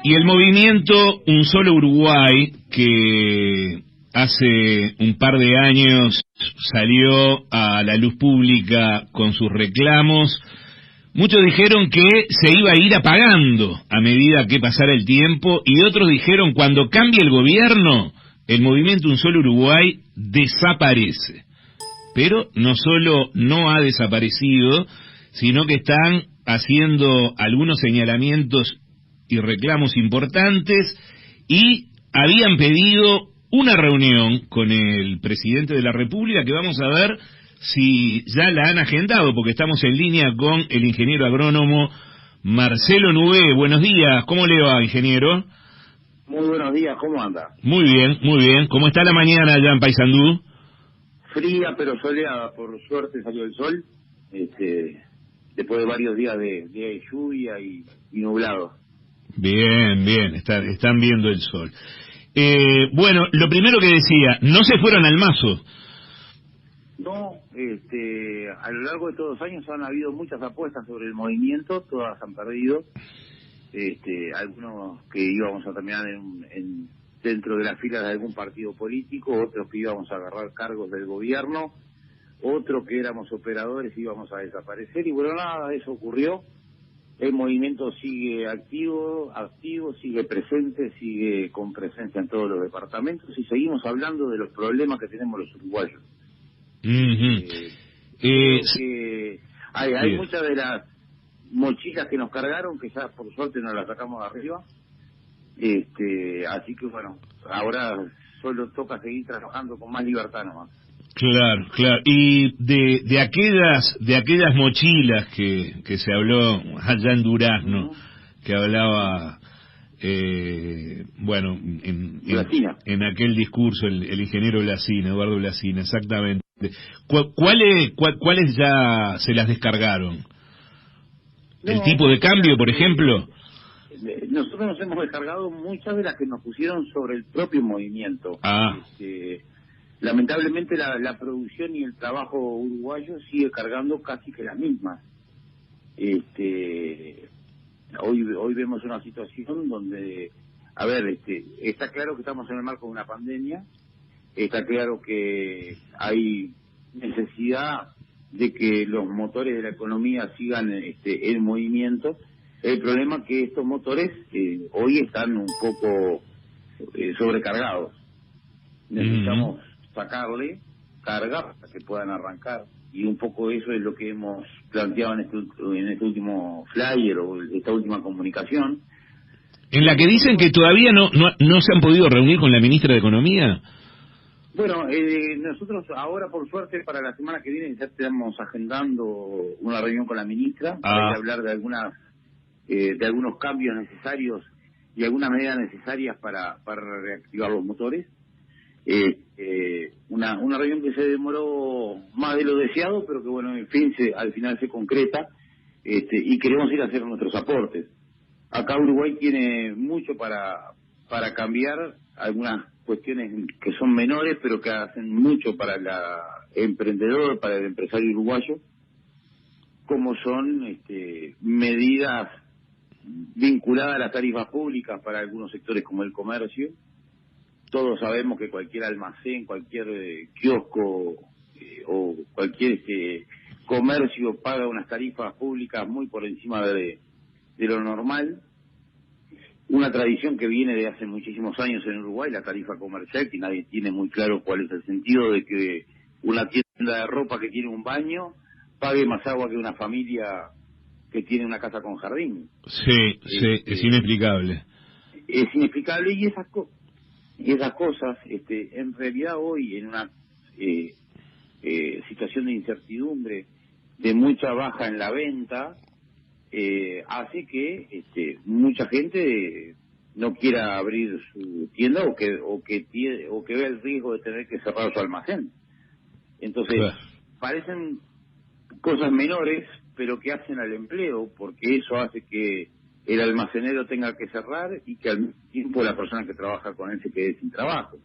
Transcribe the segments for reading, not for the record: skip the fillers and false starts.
Y el movimiento Un Solo Uruguay, que hace un par de años salió a la luz pública con sus reclamos, muchos dijeron que se iba a ir apagando a medida que pasara el tiempo, y otros dijeron cuando cambie el gobierno, el movimiento Un Solo Uruguay desaparece. Pero no solo no ha desaparecido, sino que están haciendo algunos señalamientos y reclamos importantes, y habían pedido una reunión con el presidente de la República, que vamos a ver si ya la han agendado, porque estamos en línea con el ingeniero agrónomo Marcelo Nubé. Buenos días, ¿cómo le va, ingeniero? Muy buenos días, ¿cómo anda? Muy bien, muy bien. ¿Cómo está la mañana allá en Paysandú? Fría pero soleada, por suerte salió el sol, después de varios días de lluvia y nublado. Bien, bien, están viendo el sol. Bueno, lo primero que decía, no se fueron al mazo. No, a lo largo de todos los años han habido muchas apuestas sobre el movimiento, todas han perdido. Algunos que íbamos a terminar dentro de las filas de algún partido político, otros que íbamos a agarrar cargos del gobierno, otros que éramos operadores y íbamos a desaparecer, y bueno, nada de eso ocurrió. El movimiento sigue activo, sigue presente, sigue con presencia en todos los departamentos, y seguimos hablando de los problemas que tenemos los uruguayos. Que hay muchas de las mochilas que nos cargaron que ya por suerte nos las sacamos de arriba, así que bueno, ahora solo toca seguir trabajando con más libertad nomás. Claro, claro. Y de aquellas mochilas que se habló allá en Durazno, que hablaba bueno, en aquel discurso el ingeniero Blasina, Eduardo Blasina, exactamente. ¿Cuáles ya se las descargaron? ¿El tipo de cambio, por ejemplo? Nosotros nos hemos descargado muchas de las que nos pusieron sobre el propio movimiento. Lamentablemente la producción y el trabajo uruguayo sigue cargando casi que las mismas. Hoy vemos una situación donde, a ver, está claro que estamos en el marco de una pandemia, está claro que hay necesidad de que los motores de la economía sigan en movimiento. El problema es que estos motores hoy están un poco sobrecargados. Necesitamos sacarle carga para que puedan arrancar, y un poco eso es lo que hemos planteado en este último flyer o esta última comunicación, en la que dicen que todavía no se han podido reunir con la ministra de Economía. Bueno, nosotros ahora por suerte para la semana que viene ya estamos agendando una reunión con la ministra para hablar de algunos cambios necesarios y algunas medidas necesarias para reactivar los motores. Una reunión que se demoró más de lo deseado, pero que bueno, en fin, al final se concreta, y queremos ir a hacer nuestros aportes. Acá Uruguay tiene mucho para cambiar, algunas cuestiones que son menores, pero que hacen mucho para el emprendedor, para el empresario uruguayo, como son medidas vinculadas a las tarifas públicas para algunos sectores como el comercio. Todos sabemos que cualquier almacén, cualquier kiosco o cualquier comercio paga unas tarifas públicas muy por encima de lo normal. Una tradición que viene de hace muchísimos años en Uruguay, la tarifa comercial, que nadie tiene muy claro cuál es el sentido de que una tienda de ropa que tiene un baño pague más agua que una familia que tiene una casa con jardín. Sí, es inexplicable. Es inexplicable, y esas cosas, en realidad hoy en una situación de incertidumbre, de mucha baja en la venta, hace que mucha gente no quiera abrir su tienda o que vea el riesgo de tener que cerrar su almacén. Entonces, parecen cosas menores, pero que hacen al empleo, porque eso hace que el almacenero tenga que cerrar y que al mismo tiempo la persona que trabaja con él se quede sin trabajo.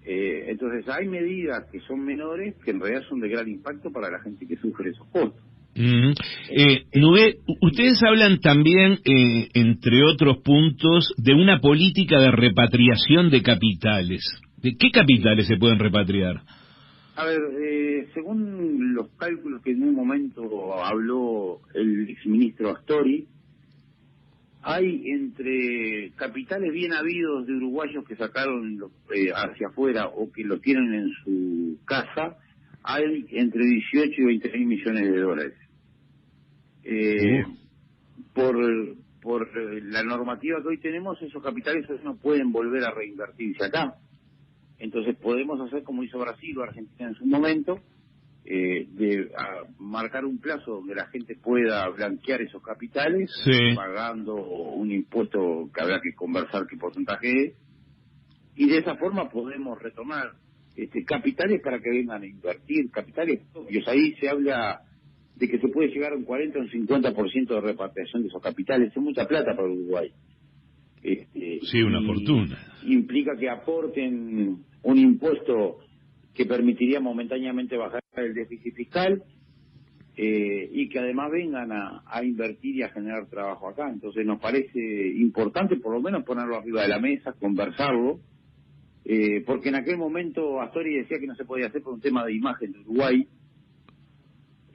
Entonces hay medidas que son menores que en realidad son de gran impacto para la gente que sufre esos costos. Nubé, ustedes hablan también, entre otros puntos, de una política de repatriación de capitales. ¿De qué capitales se pueden repatriar? A ver, según los cálculos que en un momento habló el exministro Astori, hay entre capitales bien habidos de uruguayos que sacaron hacia afuera o que lo tienen en su casa, hay entre 18 y 20 mil millones de dólares. Por la normativa que hoy tenemos, esos capitales no pueden volver a reinvertirse acá. Entonces podemos hacer como hizo Brasil o Argentina en su momento, marcar un plazo donde la gente pueda blanquear esos capitales, sí, pagando un impuesto que habrá que conversar qué porcentaje es, y de esa forma podemos retomar capitales para que vengan a invertir, capitales propios. Ahí se habla de que se puede llegar a un 40 o un 50% de repatriación de esos capitales. Es mucha plata para Uruguay. Sí, una fortuna. Implica que aporten un impuesto que permitiría momentáneamente bajar el déficit fiscal, y que además vengan a invertir y a generar trabajo acá. Entonces nos parece importante por lo menos ponerlo arriba de la mesa, conversarlo, porque en aquel momento Astori decía que no se podía hacer por un tema de imagen de Uruguay.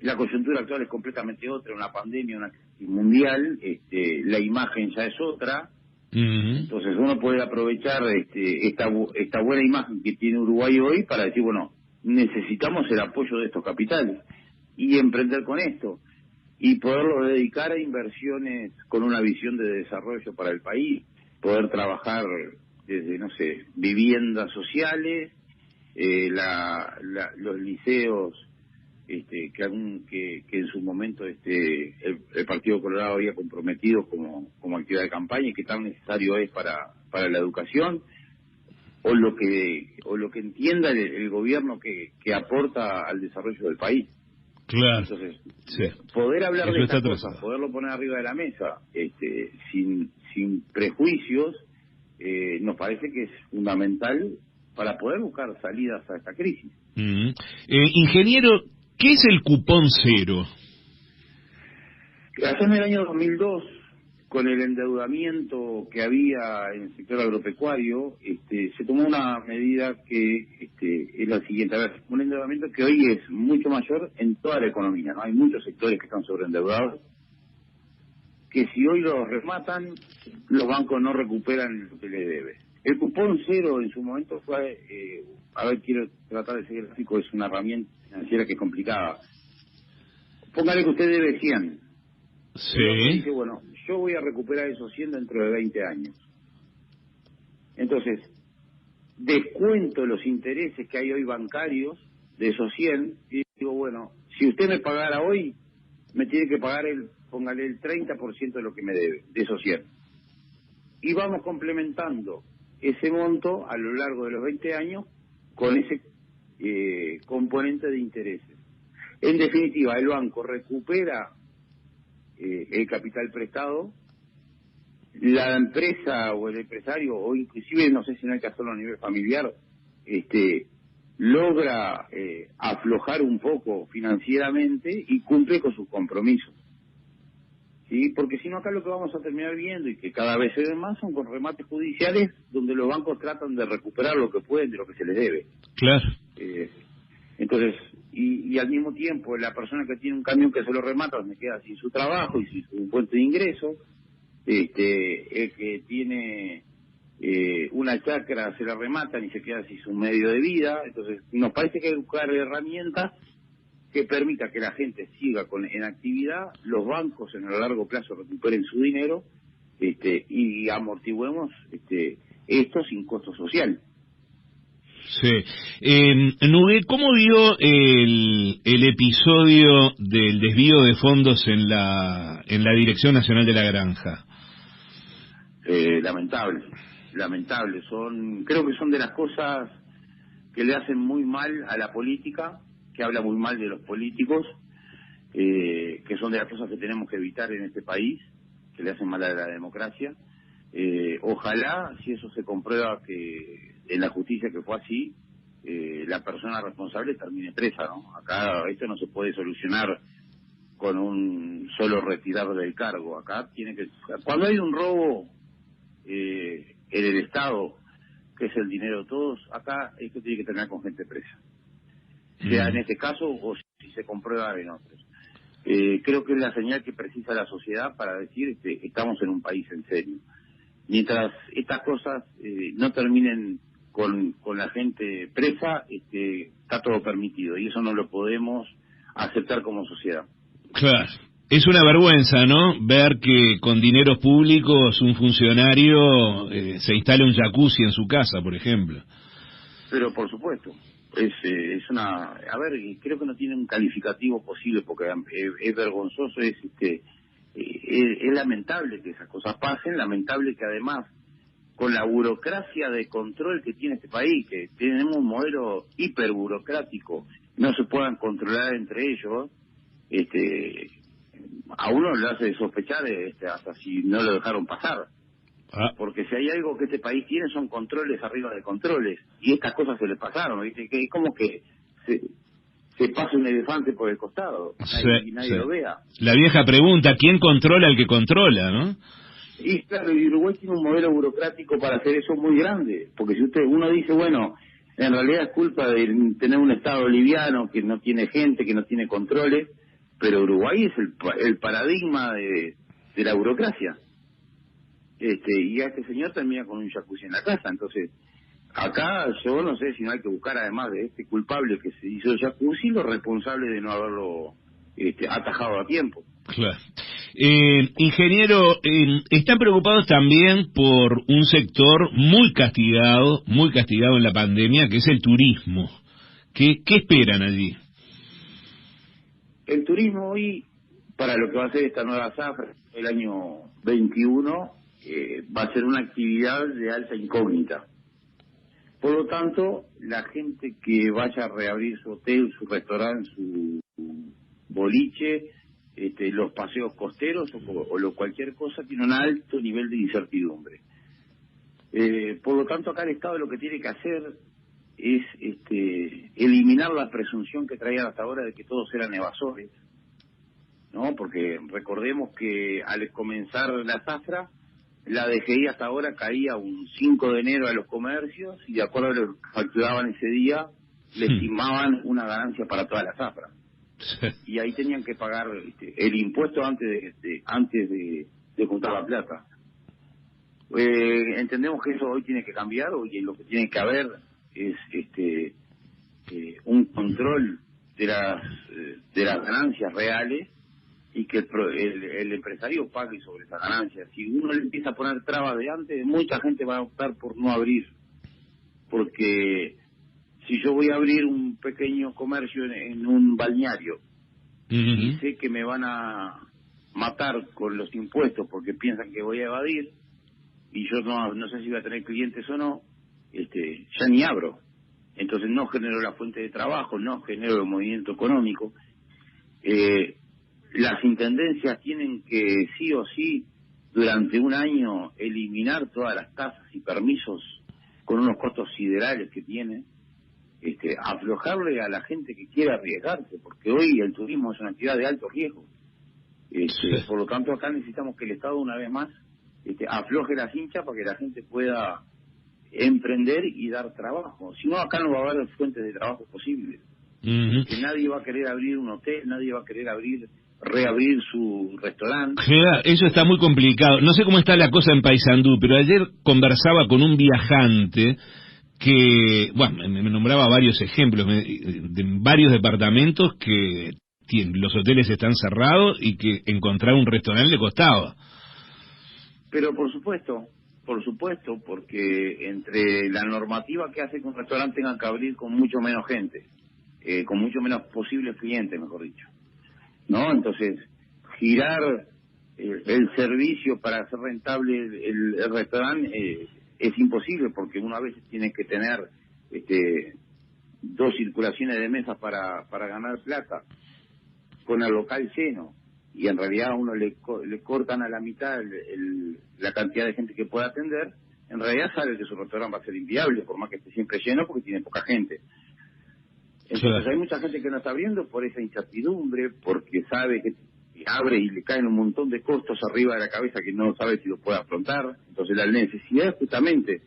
La coyuntura actual es completamente otra, una pandemia, una crisis mundial, la imagen ya es otra. Entonces uno puede aprovechar esta buena imagen que tiene Uruguay hoy para decir, bueno, necesitamos el apoyo de estos capitales y emprender con esto y poderlo dedicar a inversiones con una visión de desarrollo para el país, poder trabajar desde, no sé, viviendas sociales, los liceos que en su momento el Partido Colorado había comprometido como actividad de campaña y que tan necesario es para la educación, o lo que entienda el gobierno que aporta al desarrollo del país. Claro. Entonces, sí, poder hablar eso de estas está cosas, trazado, poderlo poner arriba de la mesa, sin prejuicios, nos parece que es fundamental para poder buscar salidas a esta crisis. Ingeniero, ¿qué es el cupón cero? Allá en el año 2002, con el endeudamiento que había en el sector agropecuario, se tomó una medida que es la siguiente. A ver, un endeudamiento que hoy es mucho mayor en toda la economía, ¿no? Hay muchos sectores que están sobreendeudados, que si hoy los rematan, los bancos no recuperan lo que les debe. El cupón cero en su momento fue, quiero tratar de seguir el gráfico, es una herramienta financiera que es complicada. Póngale que usted debe 100. Sí. Y dice, bueno, yo voy a recuperar esos 100 dentro de 20 años. Entonces, descuento los intereses que hay hoy bancarios de esos 100 y digo, bueno, si usted me pagara hoy, me tiene que pagar póngale el 30% de lo que me debe, de esos 100. Y vamos complementando ese monto a lo largo de los 20 años con ese componente de intereses. En definitiva, el banco recupera el capital prestado, la empresa o el empresario, o inclusive, no sé si no hay que hacerlo a nivel familiar, logra aflojar un poco financieramente y cumple con sus compromisos. ¿Sí? Porque si no, acá lo que vamos a terminar viendo, y que cada vez se ven más, son con remates judiciales donde los bancos tratan de recuperar lo que pueden de lo que se les debe. Claro. Entonces, y al mismo tiempo, la persona que tiene un camión que se lo remata, me queda sin su trabajo y sin su fuente de ingreso. El que tiene una chacra se la rematan y se queda sin su medio de vida. Entonces, nos parece que hay que buscar herramientas que permita que la gente siga en actividad, los bancos en el largo plazo recuperen su dinero, y amortiguemos esto sin costo social. Sí. Nubé, ¿cómo vio el episodio del desvío de fondos en la Dirección Nacional de la Granja? Lamentable. Creo que son de las cosas que le hacen muy mal a la política, que habla muy mal de los políticos, que son de las cosas que tenemos que evitar en este país, que le hacen mal a la democracia. Ojalá, si eso se comprueba que en la justicia que fue así, la persona responsable termine presa, ¿no? Acá esto no se puede solucionar con un solo retirar del cargo. Acá tiene que, cuando hay un robo en el Estado, que es el dinero de todos, acá esto tiene que terminar con gente presa, sea en este caso o si se comprueba en otros. Creo que es la señal que precisa la sociedad para decir estamos en un país en serio. Mientras estas cosas no terminen con la gente presa, está todo permitido y eso no lo podemos aceptar como sociedad. Claro. Es una vergüenza, ¿no? Ver que con dineros públicos un funcionario se instala un jacuzzi en su casa, por ejemplo. Pero por supuesto, es una... A ver, creo que no tiene un calificativo posible porque es vergonzoso, es lamentable que esas cosas pasen, lamentable que además con la burocracia de control que tiene este país, que tenemos un modelo hiperburocrático, no se puedan controlar entre ellos, a uno le hace sospechar hasta si no lo dejaron pasar. Porque si hay algo que este país tiene son controles arriba de controles, y estas cosas se le pasaron, ¿viste? Que es como que se pasa un elefante por el costado y nadie lo vea. La vieja pregunta, ¿quién controla al que controla, no? Y claro, y Uruguay tiene un modelo burocrático para hacer eso muy grande, porque si uno dice, bueno, en realidad es culpa de tener un Estado liviano que no tiene gente, que no tiene controles, pero Uruguay es el paradigma de la burocracia. Y a este señor termina con un jacuzzi en la casa, entonces acá yo no sé si no hay que buscar, además de este culpable que se hizo el jacuzzi, los responsables de no haberlo atajado a tiempo. Claro. Ingeniero, están preocupados también por un sector muy castigado en la pandemia, que es el turismo. ¿Qué esperan allí? El turismo hoy, para lo que va a ser esta nueva zafra, el año 21, va a ser una actividad de alta incógnita. Por lo tanto, la gente que vaya a reabrir su hotel, su restaurante, su boliche, los paseos costeros o cualquier cosa, tiene un alto nivel de incertidumbre. Por lo tanto, acá el Estado lo que tiene que hacer es eliminar la presunción que traían hasta ahora de que todos eran evasores, ¿no? Porque recordemos que al comenzar la zafra, la DGI hasta ahora caía un 5 de enero a los comercios y de acuerdo a lo que facturaban ese día, le estimaban una ganancia para toda la zafra. Y ahí tenían que pagar el impuesto antes de juntar la plata. Entendemos que eso hoy tiene que cambiar, y lo que tiene que haber es un control de las ganancias reales y que el empresario pague sobre esas ganancias. Si uno le empieza a poner trabas de antes, mucha gente va a optar por no abrir, porque si yo voy a abrir un pequeño comercio en un balneario y sé que me van a matar con los impuestos porque piensan que voy a evadir y yo no sé si voy a tener clientes o no, ya ni abro. Entonces no genero la fuente de trabajo, no genero el movimiento económico. Las intendencias tienen que sí o sí durante un año eliminar todas las tasas y permisos con unos costos siderales que tiene, aflojarle a la gente que quiere arriesgarse, porque hoy el turismo es una actividad de alto riesgo. Por lo tanto acá necesitamos que el Estado una vez más afloje la cincha para que la gente pueda emprender y dar trabajo. Si no, acá no va a haber fuentes de trabajo posibles. Que nadie va a querer abrir un hotel, nadie va a querer reabrir su restaurante. Eso está muy complicado. No sé cómo está la cosa en Paysandú, pero ayer conversaba con un viajante que, bueno, me nombraba varios ejemplos de varios departamentos que los hoteles están cerrados y que encontrar un restaurante le costaba. Pero por supuesto, porque entre la normativa que hace que un restaurante tenga que abrir con mucho menos gente, con mucho menos posibles clientes, mejor dicho, ¿no? Entonces, girar el servicio para hacer rentable el restaurante es imposible, porque una vez tiene que tener 2 circulaciones de mesas para ganar plata, con el local lleno, y en realidad a uno le cortan a la mitad la cantidad de gente que puede atender, en realidad sabe que su restaurante va a ser inviable, por más que esté siempre lleno, porque tiene poca gente. Entonces hay mucha gente que no está abriendo por esa incertidumbre, porque sabe que abre y le caen un montón de costos arriba de la cabeza que no sabe si lo puede afrontar. Entonces la necesidad es justamente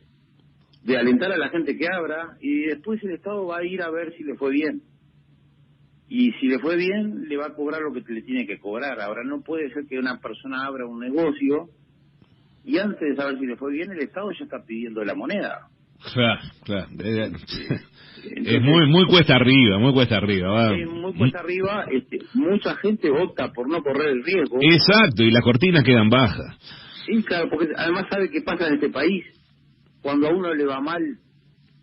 de alentar a la gente que abra, y después el Estado va a ir a ver si le fue bien. Y si le fue bien, le va a cobrar lo que le tiene que cobrar. Ahora, no puede ser que una persona abra un negocio y antes de saber si le fue bien, el Estado ya está pidiendo la moneda. Claro. Entonces, Es muy cuesta arriba, muy cuesta arriba. Va. Es muy cuesta arriba. Mucha gente opta por no correr el riesgo. Exacto, y las cortinas quedan bajas. Sí, claro, porque además sabe qué pasa en este país. Cuando a uno le va mal,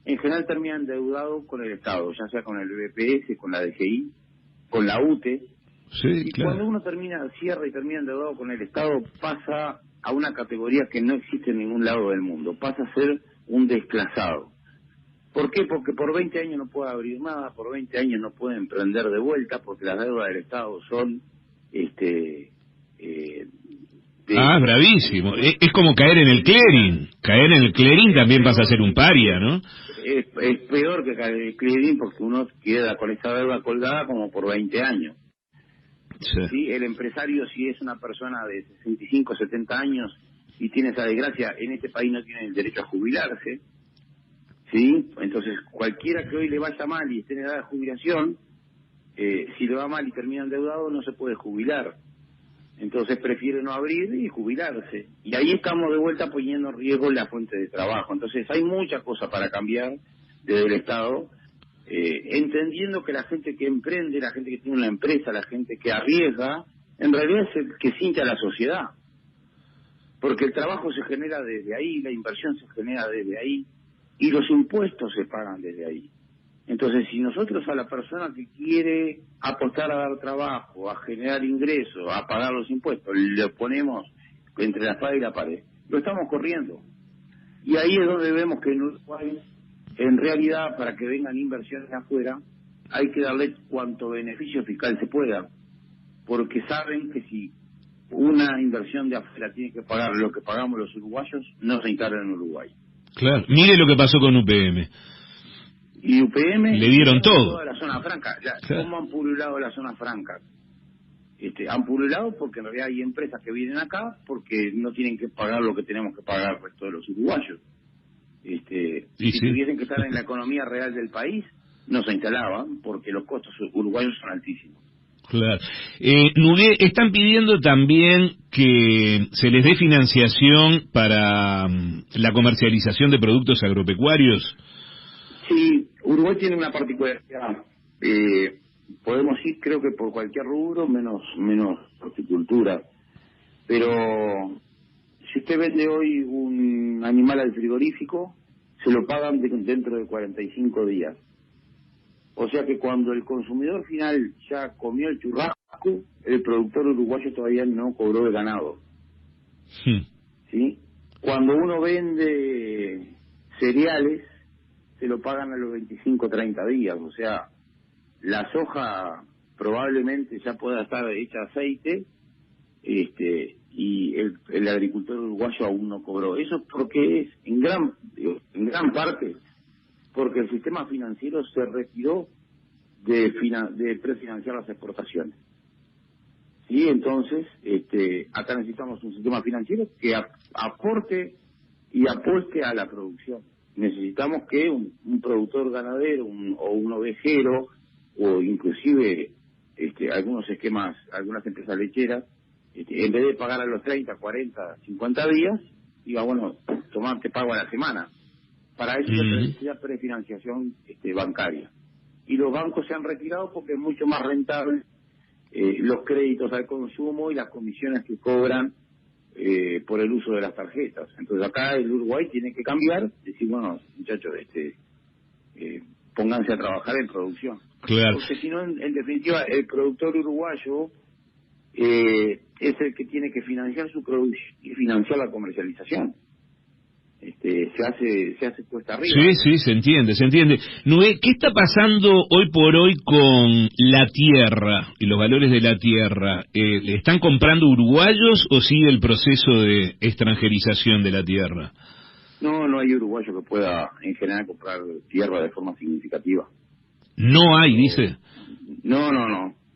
en general termina endeudado con el Estado, ya sea con el BPS, con la DGI, con la UTE. Sí, y claro. cuando uno cierra y termina endeudado con el Estado, pasa a una categoría que no existe en ningún lado del mundo. Pasa a ser un desclasado. ¿Por qué? Porque por 20 años no puede abrir nada, por 20 años no puede emprender de vuelta, porque las deudas del Estado son... bravísimo. Es como caer en el clearing. Caer en el clearing también pasa a ser un paria, ¿no? Es peor que caer en el clearing, porque uno queda con esa deuda colgada como por 20 años. Sí. El empresario, si es una persona de 65, 70 años y tiene esa desgracia, en este país no tiene el derecho a jubilarse. ¿Sí? Entonces, cualquiera que hoy le vaya mal y esté en edad de jubilación, si le va mal y termina endeudado, no se puede jubilar. Entonces prefiere no abrir y jubilarse. Y ahí estamos de vuelta poniendo en riesgo la fuente de trabajo. Entonces hay muchas cosas para cambiar desde el Estado, entendiendo que la gente que emprende, la gente que tiene una empresa, la gente que arriesga, en realidad es el que siente a la sociedad. Porque el trabajo se genera desde ahí, la inversión se genera desde ahí, y los impuestos se pagan desde ahí. Entonces, si nosotros a la persona que quiere apostar a dar trabajo, a generar ingresos, a pagar los impuestos, le ponemos entre la espada y la pared, lo estamos corriendo. Y ahí es donde vemos que en Uruguay, en realidad, para que vengan inversiones de afuera, hay que darle cuanto beneficio fiscal se pueda, porque saben que si una inversión de afuera tiene que pagar lo que pagamos los uruguayos, no se instala en Uruguay. Claro, mire lo que pasó con UPM. Y UPM le dieron todo. Toda la zona franca. Claro. ¿Cómo han pululado las zonas francas? Han pululado porque en realidad hay empresas que vienen acá porque no tienen que pagar lo que tenemos que pagar el resto de los uruguayos. Si tuviesen que estar en la economía real del país, no se instalaban porque los costos uruguayos son altísimos. Claro. Nugué, están pidiendo también que se les dé financiación para la comercialización de productos agropecuarios. Sí, Uruguay tiene una particularidad. Podemos ir, creo que por cualquier rubro, menos horticultura. Pero si usted vende hoy un animal al frigorífico, se lo pagan dentro de 45 días. O sea que cuando el consumidor final ya comió el churrasco, el productor uruguayo todavía no cobró el ganado. ¿Sí? Cuando uno vende cereales, se lo pagan a los 25, 30 días. O sea, la soja probablemente ya pueda estar hecha aceite, y el agricultor uruguayo aún no cobró. Eso es porque es, en gran parte, porque el sistema financiero se retiró de prefinanciar las exportaciones. Sí, entonces, acá necesitamos un sistema financiero que aporte y apueste a la producción. Necesitamos que un productor ganadero o un ovejero, o inclusive algunos esquemas, algunas empresas lecheras, en vez de pagar a los 30, 40, 50 días, diga, bueno, te pago a la semana. Para eso se necesita prefinanciación bancaria. Y los bancos se han retirado porque es mucho más rentable los créditos al consumo y las comisiones que cobran por el uso de las tarjetas. Entonces acá el Uruguay tiene que cambiar, decir, bueno, muchachos, pónganse a trabajar en producción. Claro. Porque si no, en definitiva, el productor uruguayo es el que tiene que financiar su producción y financiar la comercialización. Se hace cuesta arriba. Sí, se entiende. Nugué, ¿qué está pasando hoy por hoy con la tierra y los valores de la tierra? ¿Le están comprando uruguayos o sigue el proceso de extranjerización de la tierra? No hay uruguayo que pueda en general comprar tierra de forma significativa. No hay, dice. No.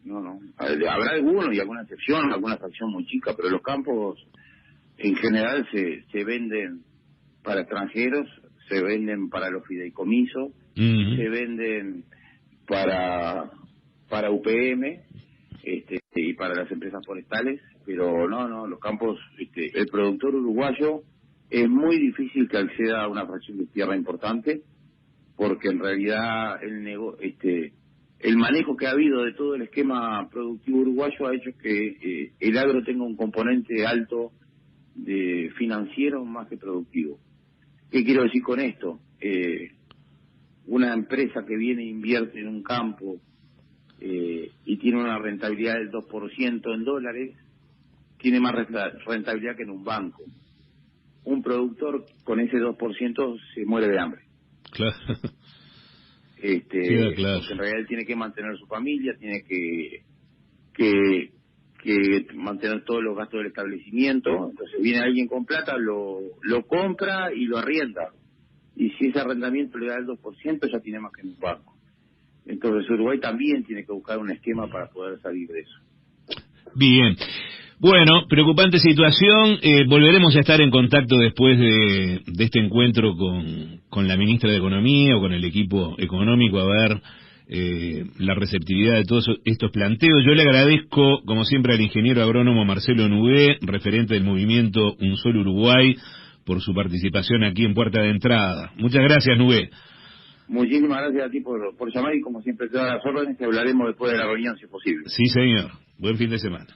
no. Habrá algunos y alguna excepción, alguna fracción muy chica, pero los campos en general se venden para extranjeros, se venden para los fideicomisos, se venden para UPM y para las empresas forestales, pero no, los campos, el productor uruguayo es muy difícil que acceda a una fracción de tierra importante, porque en realidad el manejo que ha habido de todo el esquema productivo uruguayo ha hecho que el agro tenga un componente alto de financiero más que productivo. ¿Qué quiero decir con esto? Una empresa que viene e invierte en un campo y tiene una rentabilidad del 2% en dólares, tiene más rentabilidad que en un banco. Un productor con ese 2% se muere de hambre. Claro. Claro. Porque en realidad él tiene que mantener su familia, tiene que mantener todos los gastos del establecimiento. Entonces viene alguien con plata, lo compra y lo arrienda. Y si ese arrendamiento le da el 2%, ya tiene más que en un banco. Entonces Uruguay también tiene que buscar un esquema para poder salir de eso. Bien. Bueno, preocupante situación. Volveremos a estar en contacto después de este encuentro con la ministra de Economía o con el equipo económico a ver la receptividad de todos estos planteos. Yo le agradezco, como siempre, al ingeniero agrónomo Marcelo Nugué, referente del movimiento Un Solo Uruguay, por su participación aquí en Puerta de Entrada. Muchas gracias, Nugué. Muchísimas gracias a ti por llamar y como siempre te doy las órdenes, que hablaremos después de la reunión si es posible. Sí, señor. Buen fin de semana.